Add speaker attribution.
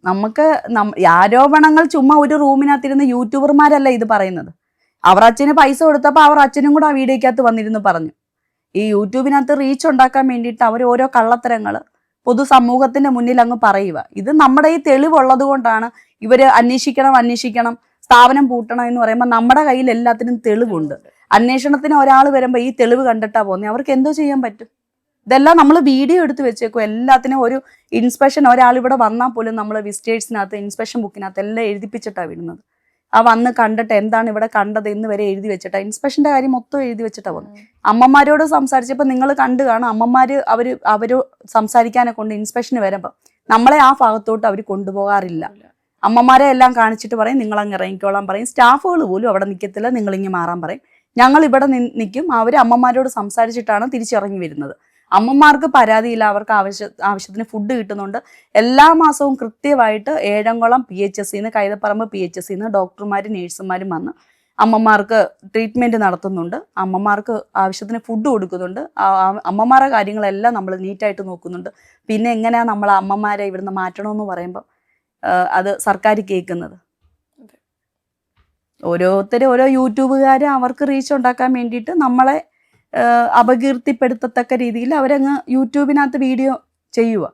Speaker 1: നമുക്ക് ആരോപണങ്ങൾ ചുമ്മാ ഒരു റൂമിനകത്തിരുന്ന് യൂട്യൂബർമാരല്ല ഇത് പറയുന്നത്. അവർ അച്ഛന് പൈസ കൊടുത്തപ്പോൾ അവർ അച്ഛനും കൂടെ ആ വീഡിയോക്കകത്ത് വന്നിരുന്നു പറഞ്ഞു. ഈ യൂട്യൂബിനകത്ത് റീച്ച് ഉണ്ടാക്കാൻ വേണ്ടിയിട്ട് അവർ ഓരോ കള്ളത്തരങ്ങൾ പൊതുസമൂഹത്തിന്റെ മുന്നിൽ അങ്ങ് പറയുക. ഇത് നമ്മുടെ ഈ തെളിവുള്ളത് കൊണ്ടാണ് ഇവര് അന്വേഷിക്കണം സ്ഥാപനം പൂട്ടണം എന്ന് പറയുമ്പോൾ നമ്മുടെ കയ്യിൽ എല്ലാത്തിനും തെളിവുണ്ട്. അന്വേഷണത്തിന് ഒരാൾ വരുമ്പോൾ ഈ തെളിവ് കണ്ടിട്ടാ പോകുന്നത്. അവർക്ക് എന്തോ ചെയ്യാൻ പറ്റും? ഇതെല്ലാം നമ്മൾ വീഡിയോ എടുത്ത് വെച്ചേക്കും. എല്ലാത്തിനും ഒരു ഇൻസ്പെക്ഷൻ ഒരാൾ ഇവിടെ വന്നാൽ പോലും നമ്മൾ വിസിറ്റേഴ്സിനകത്ത് ഇൻസ്പെക്ഷൻ ബുക്കിനകത്ത് എല്ലാം എഴുതിപ്പിച്ചിട്ടാണ് വിടുന്നത്. ആ വന്ന് കണ്ടിട്ട് എന്താണ് ഇവിടെ കണ്ടത് എന്ന് വരെ എഴുതി വെച്ചിട്ടാ. ഇൻസ്പെക്ഷന്റെ കാര്യം മൊത്തം എഴുതി വെച്ചിട്ടാ പോകുന്നത്. അമ്മമാരോട് സംസാരിച്ചപ്പോൾ നിങ്ങൾ കണ്ടു കാണും, അമ്മമാര് അവര് സംസാരിക്കാനെ കൊണ്ട് ഇൻസ്പെക്ഷന് വരുമ്പോൾ നമ്മളെ ആ ഭാഗത്തോട്ട് അവർ കൊണ്ടുപോകാറില്ല. അമ്മമാരെ എല്ലാം കാണിച്ചിട്ട് പറയും നിങ്ങൾ അങ്ങ് ഇറങ്ങിക്കോളാൻ പറയും. സ്റ്റാഫുകൾ പോലും അവിടെ നിൽക്കത്തില്ല, നിങ്ങളിങ്ങ് മാറാൻ പറയും. ഞങ്ങൾ ഇവിടെ നിൽക്കും. അവർ അമ്മമാരോട് സംസാരിച്ചിട്ടാണ് തിരിച്ചിറങ്ങി വരുന്നത്. അമ്മമാർക്ക് പരാതിയില്ല, അവർക്ക് ആവശ്യത്തിന് ഫുഡ് കിട്ടുന്നുണ്ട്. എല്ലാ മാസവും കൃത്യമായിട്ട് ഏഴംകുളം PHSന്ന്, കൈതപ്പറമ്പ് PHSന്ന് ഡോക്ടർമാരും നേഴ്സുമാരും വന്ന് അമ്മമാർക്ക് ട്രീറ്റ്മെന്റ് നടത്തുന്നുണ്ട്. അമ്മമാർക്ക് ആവശ്യത്തിന് ഫുഡ് കൊടുക്കുന്നുണ്ട്. അമ്മമാരുടെ കാര്യങ്ങളെല്ലാം നമ്മൾ നീറ്റായിട്ട് നോക്കുന്നുണ്ട്. പിന്നെ എങ്ങനെയാണ് നമ്മൾ അമ്മമാരെ ഇവിടുന്ന് മാറ്റണമെന്ന് പറയുമ്പോൾ അത് സർക്കാർ കേൾക്കുന്നത്? ഓരോരുത്തരും ഓരോ യൂട്യൂബുകാർ അവർക്ക് റീച്ച് ഉണ്ടാക്കാൻ വേണ്ടിയിട്ട് നമ്മളെ അപകീർത്തിപ്പെടുത്തത്തക്ക രീതിയിൽ അവരങ്ങ് യൂട്യൂബിനകത്ത് വീഡിയോ ചെയ്യുക.